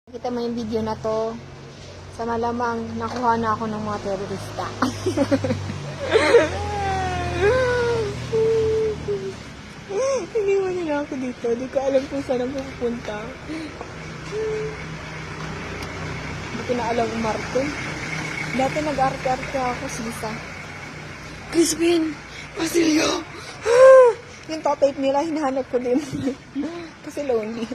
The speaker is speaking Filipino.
Kita mo yung video na to, sa malamang nakuha na ako ng mga terorista. Iniwan nila ako dito. Hindi ko alam kung saan ako pupunta. Hindi ko na alam umarte. Dati nag-arte-arte ako, sisa. Crispin! Basilio! Yung top 8 nila, hinahanap ko din. Kasi lonely.